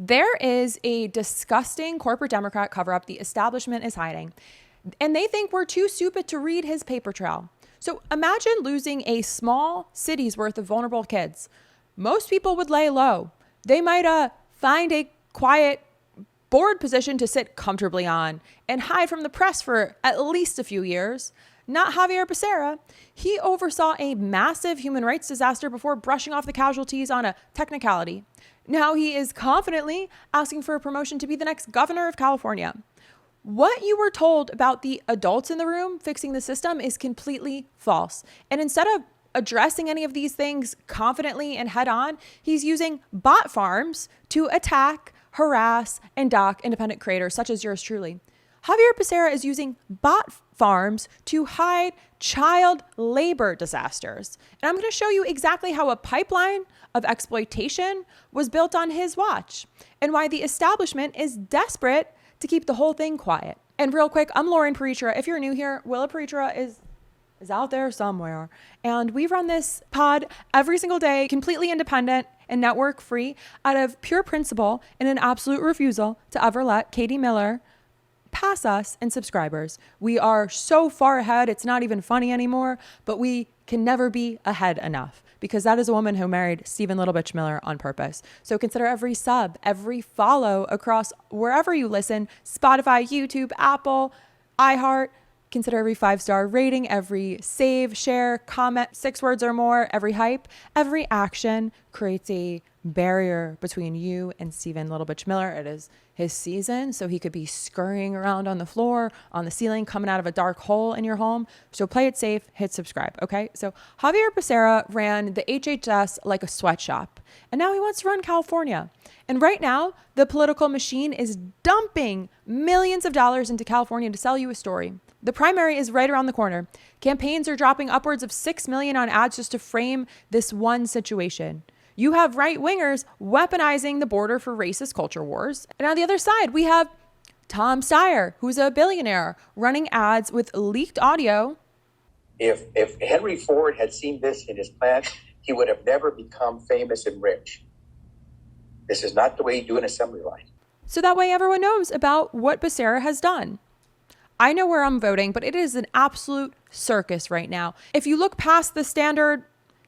There is a disgusting corporate Democrat cover-up the establishment is hiding, and they think we're too stupid to read his paper trail. So imagine losing a small city's worth of vulnerable kids. Most people would lay low. They might find a quiet board position to sit comfortably on and hide from the press for at least a few years. Not Xavier Becerra. He oversaw a massive human rights disaster before brushing off the casualties on a technicality. Now he is confidently asking for a promotion to be the next governor of California. What you were told about the adults in the room fixing the system is completely false. And instead of addressing any of these things confidently and head on, he's using bot farms to attack, harass, and dock independent creators such as yours truly. Xavier Becerra is using bot farms to hide child labor disasters. And I'm going to show you exactly how a pipeline of exploitation was built on his watch and why the establishment is desperate to keep the whole thing quiet. And real quick, I'm Loren Piretra. If you're new here, Willa Piretra is out there somewhere. And we run this pod every single day, completely independent and network free, out of pure principle and an absolute refusal to ever let Katie Miller pass us in subscribers. We are so far ahead, it's not even funny anymore, but we can never be ahead enough, because that is a woman who married Stephen Little Bitch Miller on purpose. So consider every sub, every follow across wherever you listen, Spotify, YouTube, Apple, iHeart. Consider every 5-star rating, every save, share, comment, 6 words or more, every hype, every action creates a barrier between you and Stephen Little Bitch Miller. It is his season, so he could be scurrying around on the floor, on the ceiling, coming out of a dark hole in your home. So play it safe, hit subscribe, okay? So Xavier Becerra ran the HHS like a sweatshop, and now he wants to run California. And right now, the political machine is dumping millions of dollars into California to sell you a story. The primary is right around the corner. Campaigns are dropping upwards of $6 million on ads just to frame this one situation. You have right-wingers weaponizing the border for racist culture wars. And on the other side, we have Tom Steyer, who's a billionaire, running ads with leaked audio. If Henry Ford had seen this in his plan, he would have never become famous and rich. This is not the way you do an assembly line. So that way everyone knows about what Becerra has done. I know where I'm voting, but it is an absolute circus right now. If you look past the standard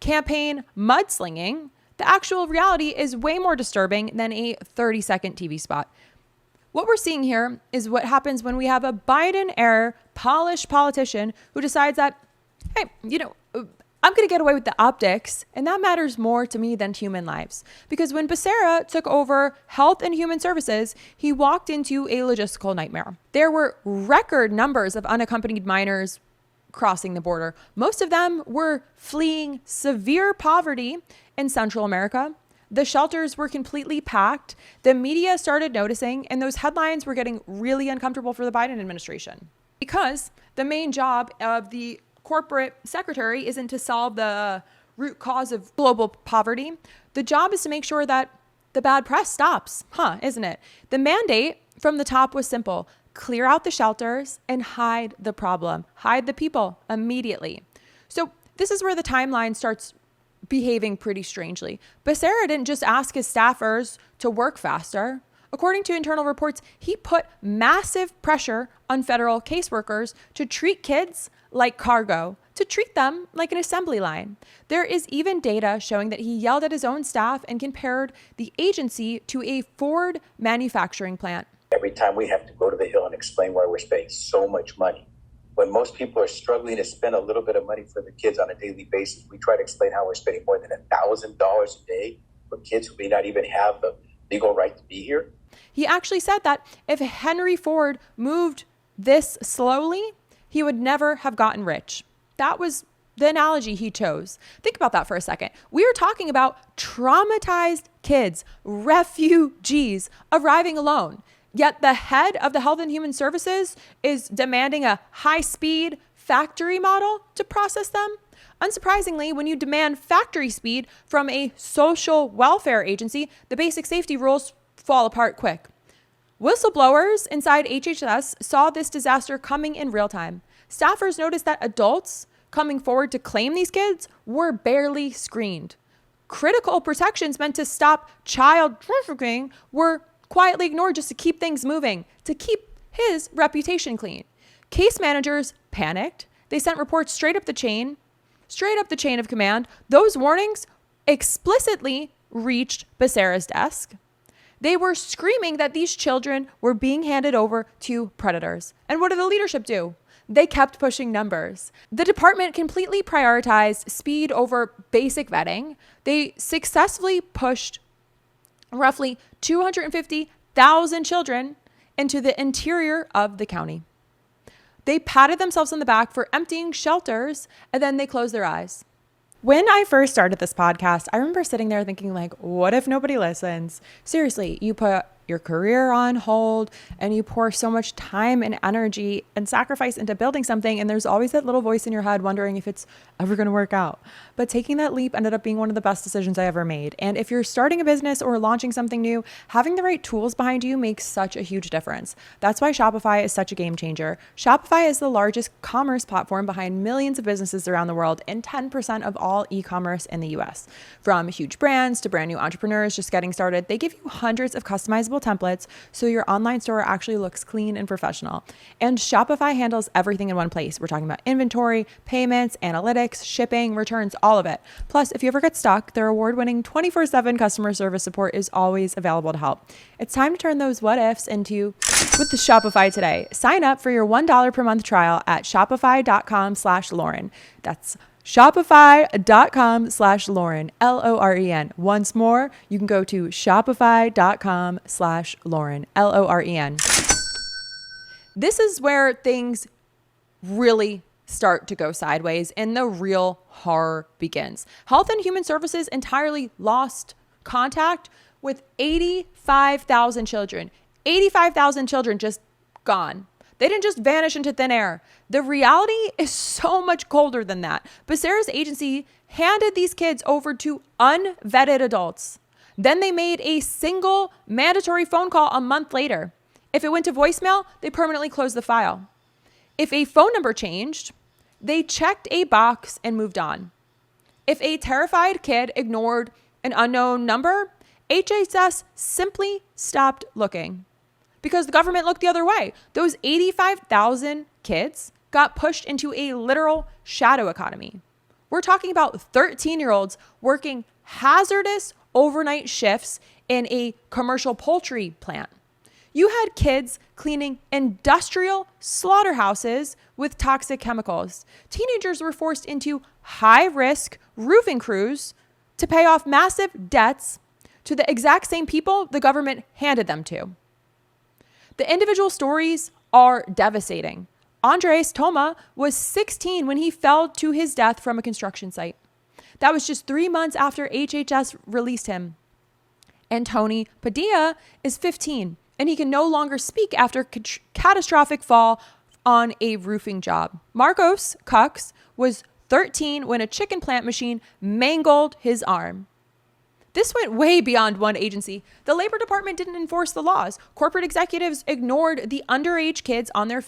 campaign mudslinging, the actual reality is way more disturbing than a 30-second TV spot. What we're seeing here is what happens when we have a Biden-era polished politician who decides that, hey, I'm going to get away with the optics, and that matters more to me than human lives. Because when Becerra took over Health and Human Services, he walked into a logistical nightmare. There were record numbers of unaccompanied minors crossing the border. Most of them were fleeing severe poverty in Central America. The shelters were completely packed. The media started noticing, and those headlines were getting really uncomfortable for the Biden administration. Because the main job of the corporate secretary isn't to solve the root cause of global poverty. The job is to make sure that the bad press stops, isn't it? The mandate from the top was simple: clear out the shelters and hide the problem, hide the people immediately. So this is where the timeline starts behaving pretty strangely. Becerra didn't just ask his staffers to work faster. According to internal reports, he put massive pressure on federal caseworkers to treat kids like cargo, to treat them like an assembly line. There is even data showing that he yelled at his own staff and compared the agency to a Ford manufacturing plant. Every time we have to go to the Hill and explain why we're spending so much money. When most people are struggling to spend a little bit of money for the kids on a daily basis, we try to explain how we're spending more than $1,000 a day for kids who may not even have the legal right to be here. He actually said that if Henry Ford moved this slowly, he would never have gotten rich. That was the analogy he chose. Think about that for a second. We are talking about traumatized kids, refugees arriving alone. Yet the head of the Health and Human Services is demanding a high-speed factory model to process them. Unsurprisingly, when you demand factory speed from a social welfare agency, the basic safety rules fall apart quick. Whistleblowers inside HHS saw this disaster coming in real time. Staffers noticed that adults coming forward to claim these kids were barely screened. critical protections meant to stop child trafficking were quietly ignored just to keep things moving, to keep his reputation clean. Case managers panicked. They sent reports straight up the chain of command. Those warnings explicitly reached Becerra's desk. They were screaming that these children were being handed over to predators. And what did the leadership do? They kept pushing numbers. The department completely prioritized speed over basic vetting. They successfully pushed roughly 250,000 children into the interior of the county. They patted themselves on the back for emptying shelters, and then they closed their eyes. When I first started this podcast, I remember sitting there thinking, like, what if nobody listens? Seriously, you put your career on hold and you pour so much time and energy and sacrifice into building something, and there's always that little voice in your head wondering if it's ever going to work out. But taking that leap ended up being one of the best decisions I ever made. And if you're starting a business or launching something new, having the right tools behind you makes such a huge difference. That's why Shopify is such a game changer. Shopify is the largest commerce platform behind millions of businesses around the world and 10% of all e-commerce in the US. From huge brands to brand new entrepreneurs just getting started, they give you hundreds of customizable templates so your online store actually looks clean and professional. And Shopify handles everything in one place. We're talking about inventory, payments, analytics, shipping, returns, all of it. Plus, if you ever get stuck, their award-winning 24/7 customer service support is always available to help. It's time to turn those what ifs into with the Shopify today. Sign up for your $1 per month trial at shopify.com/Loren. That's Shopify.com/Loren, Loren. Once more, you can go to Shopify.com/Loren, Loren. This is where things really start to go sideways and the real horror begins. Health and Human Services entirely lost contact with 85,000 children. 85,000 children just gone. They didn't just vanish into thin air. The reality is so much colder than that. Becerra's agency handed these kids over to unvetted adults. Then they made a single mandatory phone call a month later. If it went to voicemail, they permanently closed the file. If a phone number changed, they checked a box and moved on. If a terrified kid ignored an unknown number, HHS simply stopped looking. Because the government looked the other way. Those 85,000 kids got pushed into a literal shadow economy. We're talking about 13-year-olds working hazardous overnight shifts in a commercial poultry plant. You had kids cleaning industrial slaughterhouses with toxic chemicals. Teenagers were forced into high-risk roofing crews to pay off massive debts to the exact same people the government handed them to. The individual stories are devastating. Andres Toma was 16 when he fell to his death from a construction site. That was just 3 months after HHS released him. And Tony Padilla is 15, and he can no longer speak after catastrophic fall on a roofing job. Marcos Cox was 13 when a chicken plant machine mangled his arm. This went way beyond one agency. The Labor Department didn't enforce the laws. Corporate executives ignored the underage kids on their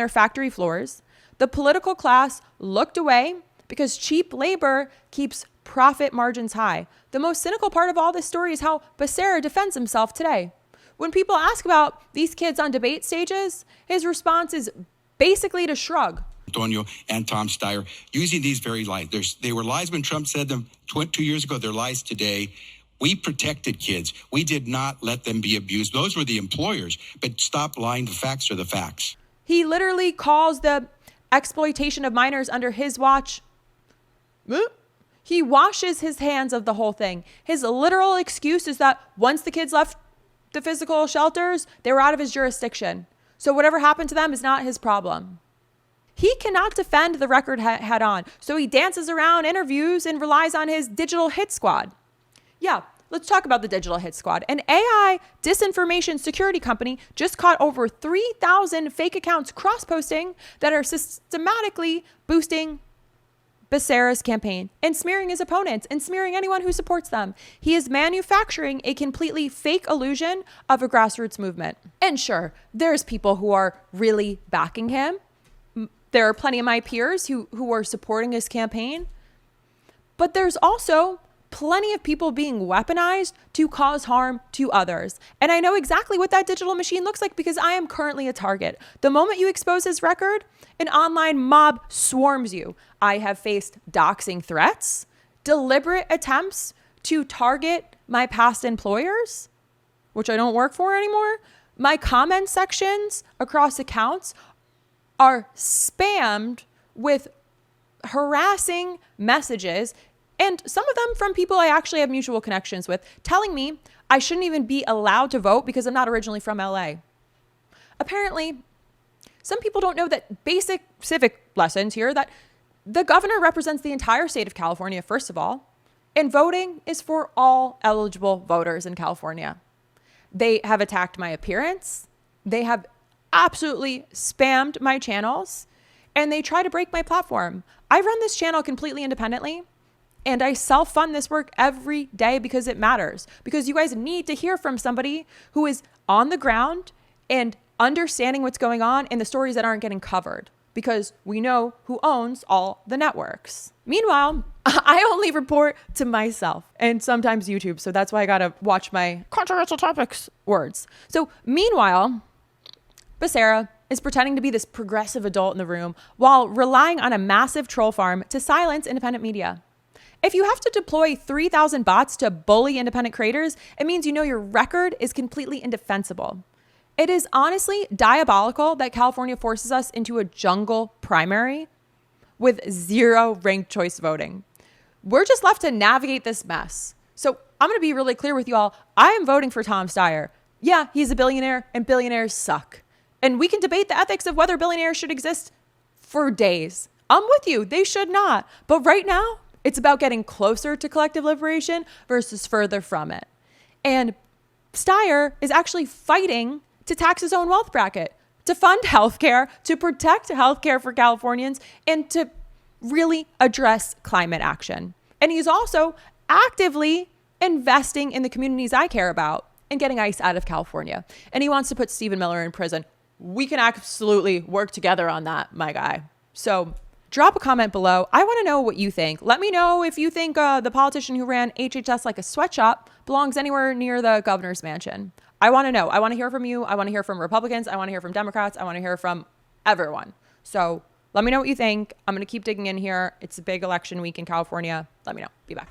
factory floors. The political class looked away because cheap labor keeps profit margins high. The most cynical part of all this story is how Becerra defends himself today. When people ask about these kids on debate stages, his response is basically to shrug. Antonio and Tom Steyer using these very lies. They were lies when Trump said them 2 years ago. They're lies today. We protected kids. We did not let them be abused. Those were the employers. But stop lying. The facts are the facts. He literally calls the exploitation of minors under his watch. He washes his hands of the whole thing. His literal excuse is that once the kids left the physical shelters, they were out of his jurisdiction. So whatever happened to them is not his problem. He cannot defend the record head on, so he dances around interviews and relies on his digital hit squad. Yeah, let's talk about the digital hit squad. An AI disinformation security company just caught over 3,000 fake accounts cross-posting that are systematically boosting Becerra's campaign and smearing his opponents and smearing anyone who supports them. He is manufacturing a completely fake illusion of a grassroots movement. And sure, there's people who are really backing him. There are plenty of my peers who are supporting his campaign. But there's also plenty of people being weaponized to cause harm to others. And I know exactly what that digital machine looks like because I am currently a target. The moment you expose his record, an online mob swarms you. I have faced doxing threats, deliberate attempts to target my past employers, which I don't work for anymore. My comment sections across accounts are spammed with harassing messages, and some of them from people I actually have mutual connections with, telling me I shouldn't even be allowed to vote because I'm not originally from LA. Apparently, some people don't know that basic civic lessons here, that the governor represents the entire state of California, first of all, and voting is for all eligible voters in California. They have attacked my appearance. They have absolutely spammed my channels, and they try to break my platform. I run this channel completely independently, and I self-fund this work every day because it matters. Because you guys need to hear from somebody who is on the ground and understanding what's going on and the stories that aren't getting covered, because we know who owns all the networks. Meanwhile, I only report to myself and sometimes YouTube. So that's why I got to watch my controversial topics words. So meanwhile, Becerra is pretending to be this progressive adult in the room while relying on a massive troll farm to silence independent media. If you have to deploy 3,000 bots to bully independent creators, it means you know your record is completely indefensible. It is honestly diabolical that California forces us into a jungle primary with zero ranked choice voting. We're just left to navigate this mess. So I'm going to be really clear with you all. I am voting for Tom Steyer. Yeah, he's a billionaire and billionaires suck. And we can debate the ethics of whether billionaires should exist for days. I'm with you. They should not. But right now, it's about getting closer to collective liberation versus further from it. And Steyer is actually fighting to tax his own wealth bracket, to fund healthcare, to protect healthcare for Californians, and to really address climate action. And he's also actively investing in the communities I care about and getting ICE out of California. And he wants to put Stephen Miller in prison. We can absolutely work together on that, my guy. So drop a comment below. I want to know what you think. Let me know if you think the politician who ran HHS like a sweatshop belongs anywhere near the governor's mansion. I want to know. I want to hear from you. I want to hear from Republicans. I want to hear from Democrats. I want to hear from everyone. So let me know what you think. I'm going to keep digging in here. It's a big election week in California. Let me know. Be back.